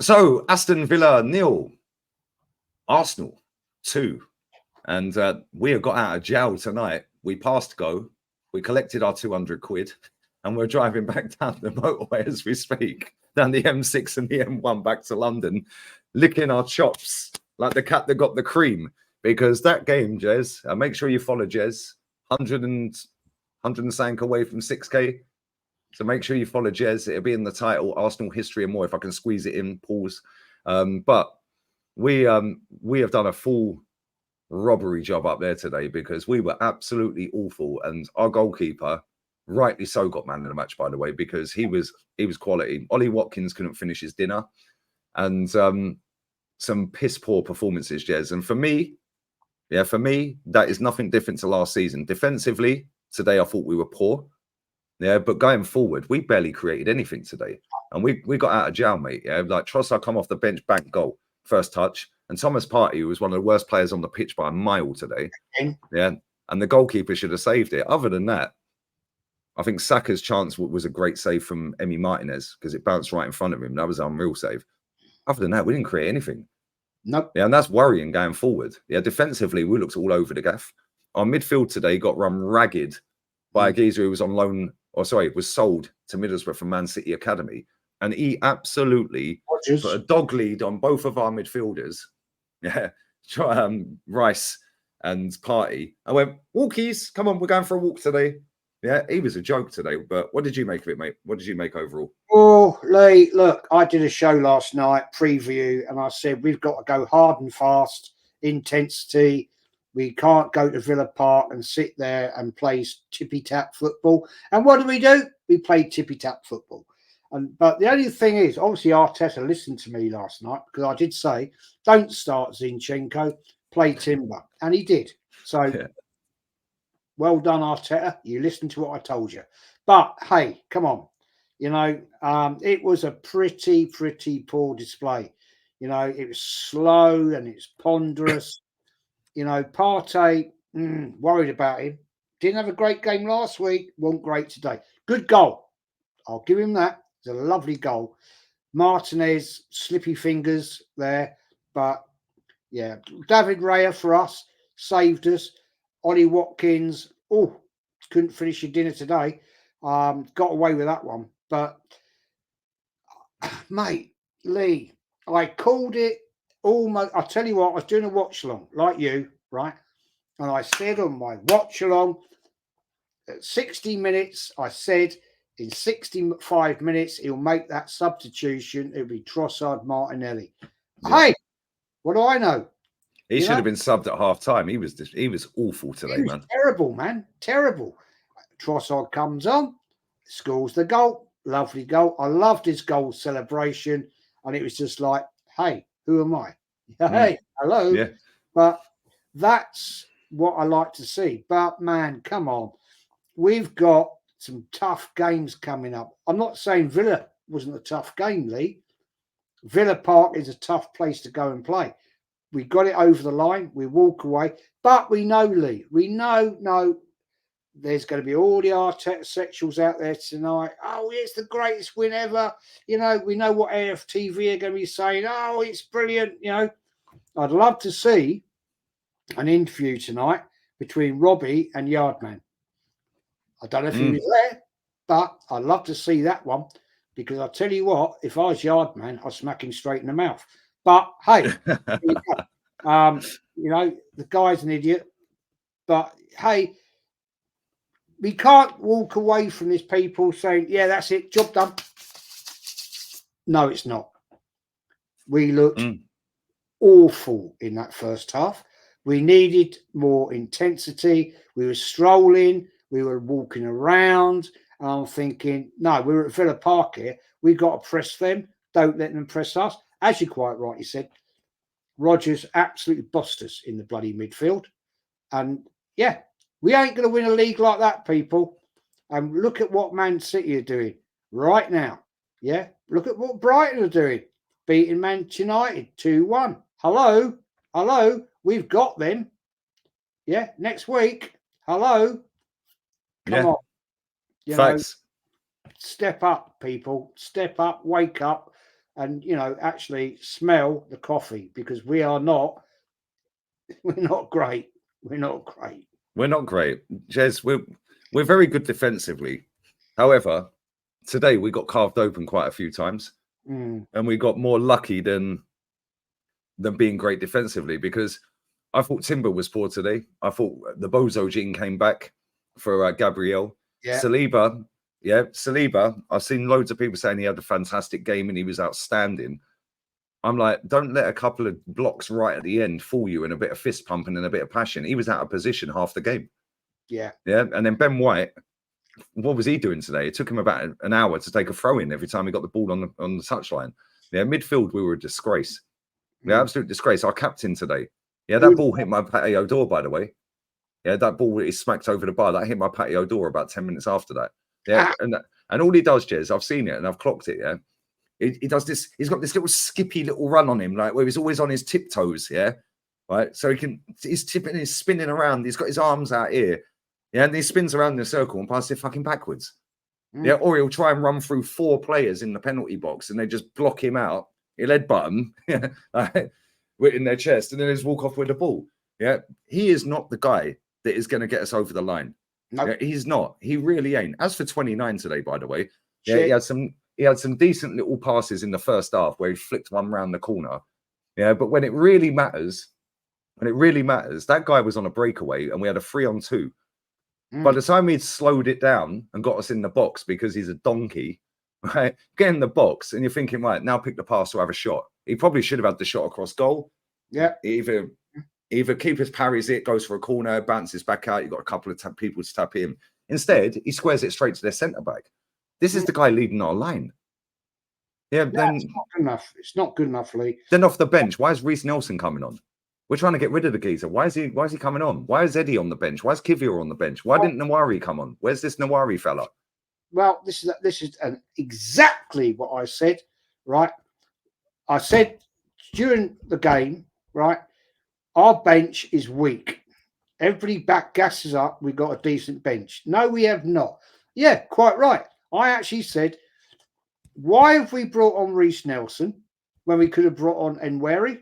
So Aston Villa 0, Arsenal 2. And we have got out of jail tonight. We passed go. We collected our 200 quid and we're driving back down the motorway as we speak, down the M6 and the M1 back to London, licking our chops like the cat that got the cream. Because that game, Jez, make sure you follow Jez, 100 and sank away from 6K. So make sure you follow Jez. It'll be in the title, Arsenal History and More, if I can squeeze it in, pause. But we have done a full robbery job up there today because we were absolutely awful. And our goalkeeper, rightly so, got man of the match, by the way, because he was quality. Ollie Watkins couldn't finish his dinner. And some piss poor performances, Jez. And for me, that is nothing different to last season. Defensively, today I thought we were poor. Yeah, but going forward, we barely created anything today. And we got out of jail, mate. Yeah, like Trossard come off the bench, bank goal, first touch. And Thomas Partey, who was one of the worst players on the pitch by a mile today. Yeah, and the goalkeeper should have saved it. Other than that, I think Saka's chance was a great save from Emi Martinez because it bounced right in front of him. That was an unreal save. Other than that, we didn't create anything. Nope. Yeah, and that's worrying going forward. Yeah, defensively, we looked all over the gaff. Our midfield today got run ragged by a geezer who was on loan, was sold to Middlesbrough from Man City Academy. And he absolutely put a dog lead on both of our midfielders. Yeah, Rice and Partey. I went, walkies, come on, we're going for a walk today. Yeah, he was a joke today. But what did you make of it, mate? What did you make overall? Oh, Lee, look, I did a show last night, preview, and I said we've got to go hard and fast, intensity. We can't go to Villa Park and sit there and play tippy-tap football. And what do? We play tippy-tap football. But the only thing is, obviously, Arteta listened to me last night because I did say, don't start Zinchenko, play Timber. And he did. So, well done, Arteta. You listened to what I told you. But, hey, come on. You know, it was a pretty poor display. You know, it was slow and it's ponderous. You know, Partey, worried about him. Didn't have a great game last week. Wasn't great today. Good goal. I'll give him that. It's a lovely goal. Martinez, slippy fingers there. But, yeah, David Raya for us. Saved us. Ollie Watkins, couldn't finish your dinner today. Got away with that one. But, mate, Lee, I called it almost. I'll tell you what, I was doing a watch along, like you, right? And I said on my watch along, at 60 minutes, I said in 65 minutes, he'll make that substitution. It'll be Trossard Martinelli. Yeah. Hey, what do I know? He should have been subbed at half time. He was awful today, man. Terrible, man. Terrible. Trossard comes on, scores the goal. Lovely goal. I loved his goal celebration. And it was just like, hey, who am I? Hey, hello. Yeah. But that's what I like to see. But, man, come on. We've got some tough games coming up. I'm not saying Villa wasn't a tough game, Lee. Villa Park is a tough place to go and play. We got it over the line. We walk away. But we know, Lee, no, there's going to be all the Arteta sexuals out there tonight. Oh, it's the greatest win ever. You know, we know what AFTV are going to be saying. Oh, it's brilliant. You know, I'd love to see an interview tonight between Robbie and Yardman. I don't know if he was there, but I'd love to see that one because I'll tell you what, if I was Yardman, I'd smack him straight in the mouth. But hey, you know, the guy's an idiot. But hey, we can't walk away from this people saying, yeah, that's it, job done. No, it's not. We looked awful in that first half. We needed more intensity. We were strolling. We were walking around. And I'm thinking, no, we're at Villa Park here. We've got to press them. Don't let them press us. As you quite rightly said, Rodgers absolutely bossed us in the bloody midfield. And, yeah, we ain't going to win a league like that, people. And look at what Man City are doing right now. Yeah, look at what Brighton are doing. Beating Manchester United 2-1. Hello, we've got them. Yeah, next week. Hello. Come on. You Thanks. know, step up, people. Step up, wake up. and actually smell the coffee, because we're not great. We're not great. We're not great, Jez. We're very good defensively. However, today we got carved open quite a few times, and we got more lucky than being great defensively, because I thought Timber was poor today. I thought the Bozo gene came back for Gabriel. Yeah. Saliba. I've seen loads of people saying he had a fantastic game and he was outstanding. I'm like, don't let a couple of blocks right at the end fool you, and a bit of fist pumping and a bit of passion. He was out of position half the game. Yeah. And then Ben White, what was he doing today? It took him about an hour to take a throw in every time he got the ball on the touchline. Midfield, we were a disgrace. Absolute disgrace. Our captain today. That ball hit my patio door, by the way. That ball is smacked over the bar. That hit my patio door about 10 minutes after that. And all he does, Jez, I've seen it and I've clocked it. He does this. He's got this little skippy little run on him, like where he's always on his tiptoes. Right. So he's tipping, he's spinning around. He's got his arms out here. And he spins around in a circle and passes it fucking backwards. Or he'll try and run through 4 players in the penalty box and they just block him out. He'll headbutt them in their chest and then just walk off with the ball. He is not the guy that is going to get us over the line. No, he's not. He really ain't. As for 29 today, by the way, he had some decent little passes in the first half where he flicked one round the corner. But when it really matters, that guy was on a breakaway and we had a 3-on-2. By the time he'd slowed it down and got us in the box because he's a donkey, right? Get in the box and you're thinking, right, now pick the pass to have a shot. He probably should have had the shot across goal. Either keepers parries it, goes for a corner, bounces back out. You've got a couple of people to tap in. Instead, he squares it straight to their centre back. This is the guy leading our line. Then it's not good enough. It's not good enough, Lee. Then off the bench, why is Reece Nelson coming on? We're trying to get rid of the geezer. Why is he coming on? Why is Eddie on the bench? Why is Kivior on the bench? Why didn't Nawari come on? Where's this Nawari fella? Well, this is exactly what I said, right? I said during the game, right, our bench is weak. Everybody back gasses up. We've got a decent bench. No, we have not. Yeah, quite right. I actually said, why have we brought on Reece Nelson when we could have brought on Enquiries?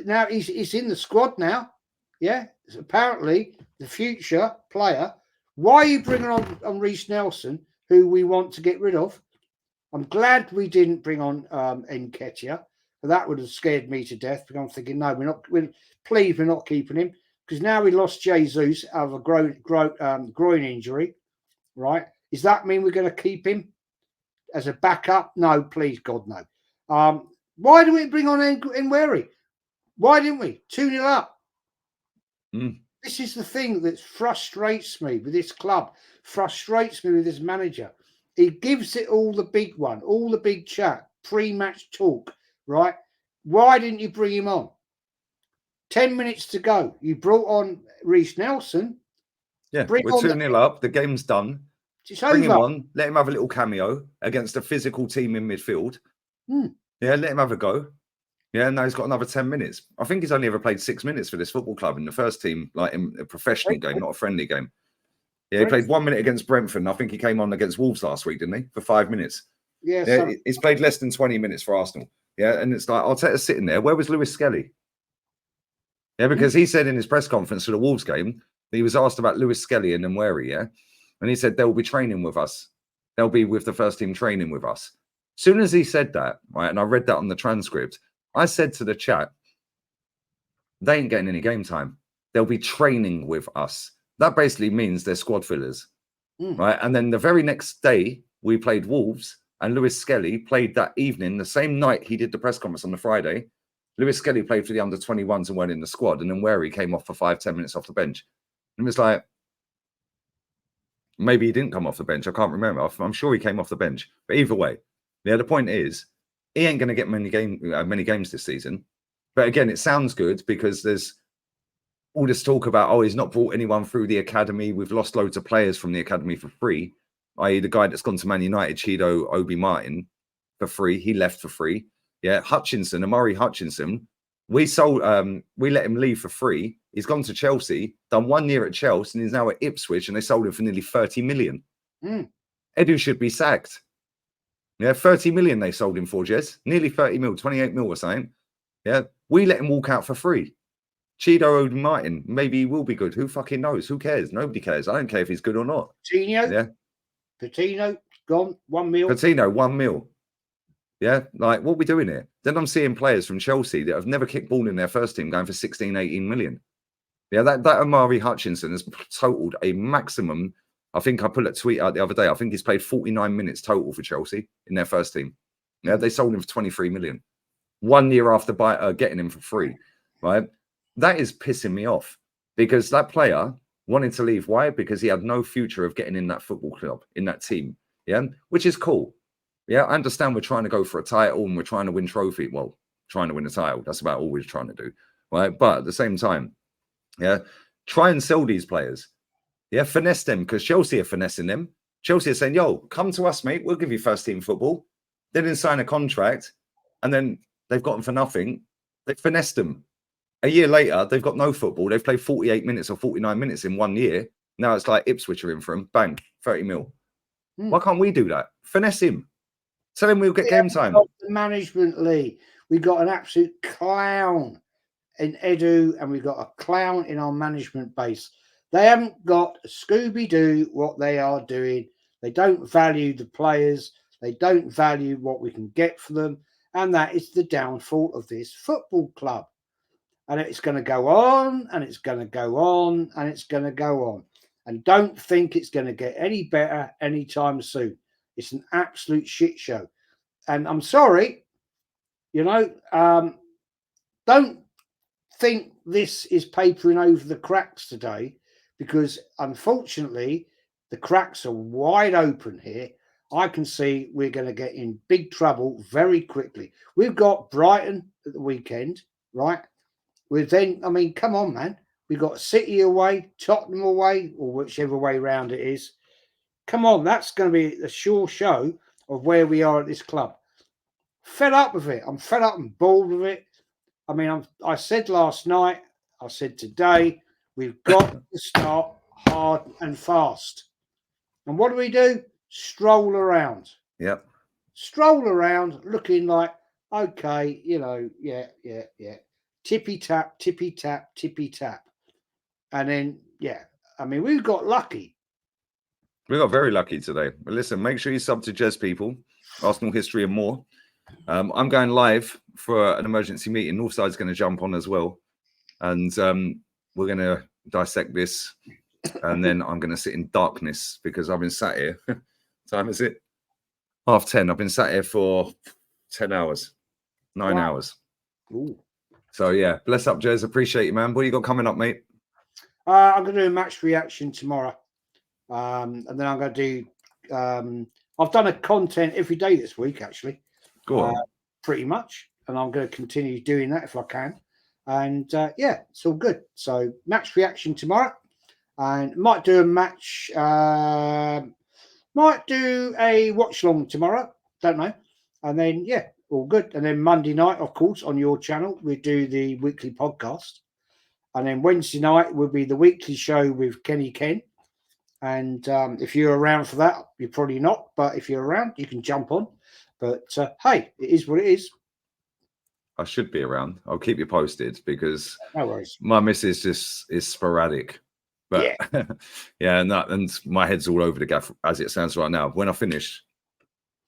Now he's in the squad now. It's apparently the future player. Why are you bringing on Reece Nelson, who we want to get rid of? I'm glad we didn't bring on Nketiah. That would have scared me to death, because I'm thinking, no, we're not keeping him, because now we lost Jesus out of a groin injury, right? Does that mean we're going to keep him as a backup? No, please, God, no. Why didn't we bring on Enquiries? Why didn't we? 2-0 up. This is the thing that frustrates me with this club, frustrates me with this manager. He gives it all the big chat, pre-match talk, right? Why didn't you bring him on? 10 minutes to go. You brought on Reece Nelson. We're 2-0 up. The game's done. Bring him on. Let him have a little cameo against a physical team in midfield. Let him have a go. Now he's got another 10 minutes. I think he's only ever played 6 minutes for this football club in the first team, like in a professional game, not a friendly game. He played 1 minute against Brentford. And I think he came on against Wolves last week, didn't he? For 5 minutes. He's played less than 20 minutes for Arsenal. And it's like, Arteta's sitting there. Where was Lewis Skelly? Because he said in his press conference for the Wolves game, he was asked about Lewis Skelly and Nweri, and he said they'll be training with us. They'll be with the first team training with us. As soon as he said that, right, and I read that on the transcript, I said to the chat, they ain't getting any game time. They'll be training with us. That basically means they're squad fillers, right? And then the very next day, we played Wolves, and Lewis Skelly played that evening, the same night he did the press conference on the Friday. Lewis Skelly played for the under-21s and went in the squad, and then Nweri came off for 5-10 minutes off the bench. And it was like, maybe he didn't come off the bench. I can't remember. I'm sure he came off the bench. But either way, the point is, he ain't going to get many games this season. But again, it sounds good because there's all this talk about, he's not brought anyone through the academy. We've lost loads of players from the academy for free, i.e. the guy that's gone to Man United, Chido Obi Martin, for free. He left for free. Hutchinson, Amari Hutchinson, we let him leave for free. He's gone to Chelsea, done 1 year at Chelsea, and he's now at Ipswich, and they sold him for nearly 30 million. Edu should be sacked. Yeah, 30 million they sold him for, Jez. Nearly 30 mil, 28 mil or something. Yeah, we let him walk out for free. Chido owed Martin. Maybe he will be good. Who fucking knows? Who cares? Nobody cares. I don't care if he's good or not. Patino, gone, 1 mil. Patino, 1 mil. Yeah, like what are we doing here? Then I'm seeing players from Chelsea that have never kicked ball in their first team going for 16, 18 million. Yeah, that Amari Hutchinson has totaled a maximum. I think I put a tweet out the other day. I think he's played 49 minutes total for Chelsea in their first team. Yeah, they sold him for 23 million. 1 year after getting him for free, right? That is pissing me off because that player wanted to leave. Why? Because he had no future of getting in that football club, in that team. Yeah, which is cool. Yeah, I understand we're trying to go for a title and we're trying to win trophy. Well, trying to win a title. That's about all we're trying to do, right? But at the same time, yeah, try and sell these players. Yeah, finesse them because Chelsea are finessing them. Chelsea are saying, yo, come to us, mate. We'll give you first team football. They didn't sign a contract and then they've got them for nothing. They finessed them. A year later, they've got no football. They've played 48 minutes or 49 minutes in 1 year. Now it's like Ipswich are in for him. Bang, 30 mil. Why can't we do that? Finesse him. Tell him we'll get game time. The management, Lee. We got an absolute clown in Edu, and we've got a clown in our management base. They haven't got a Scooby-Doo what they are doing. They don't value the players. They don't value what we can get for them. And that is the downfall of this football club. And it's going to go on, and it's going to go on, and it's going to go on. And don't think it's going to get any better anytime soon. It's an absolute shit show. And I'm sorry, don't think this is papering over the cracks today, because unfortunately the cracks are wide open here. I can see we're going to get in big trouble very quickly. We've got Brighton at the weekend, right? Come on, man. We've got City away, Tottenham away, or whichever way round it is. Come on, that's going to be a sure show of where we are at this club. Fed up with it. I'm fed up and bored with it. I mean, I said last night, I said today, we've got to start hard and fast. And what do? Stroll around. Yep. Stroll around looking like, okay, yeah. Tippy tap, tippy tap, tippy tap. And then, we've got lucky. We got very lucky today. But listen, make sure you sub to Jez, people. Arsenal history and more. I'm going live for an emergency meeting. Northside's going to jump on as well. And we're going to dissect this. And then I'm going to sit in darkness because I've been sat here. Time is it? 10:30. I've been sat here for 10 hours. 9 hours. Ooh. So, yeah. Bless up, Jez. Appreciate you, man. What you got coming up, mate? I'm going to do a match reaction tomorrow. And then I'm going to do... I've done a content every day this week, actually. Go on. Pretty much. And I'm going to continue doing that if I can. And, it's all good. So, match reaction tomorrow. And might do a match... might do a watch-along tomorrow. Don't know. And then, all good. And then Monday night, of course, on your channel, we do the weekly podcast. And then Wednesday night will be the weekly show with Kenny Ken. And if you're around for that, you're probably not. But if you're around, you can jump on. But, hey, it is what it is. I should be around. I'll keep you posted because no worries. My missus just is sporadic. But, and my head's all over the gaff as it stands right now. When I finish,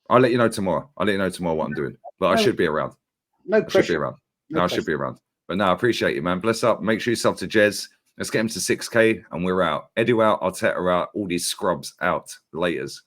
I'll let you know tomorrow. I'll let you know tomorrow what I'm doing. But I should be around. No pressure. I should be around. I should be around. But no, I appreciate you, man. Bless up. Make sure you sub to Jez. Let's get him to 6K and we're out. Edu out, Arteta out, all these scrubs out. Laters.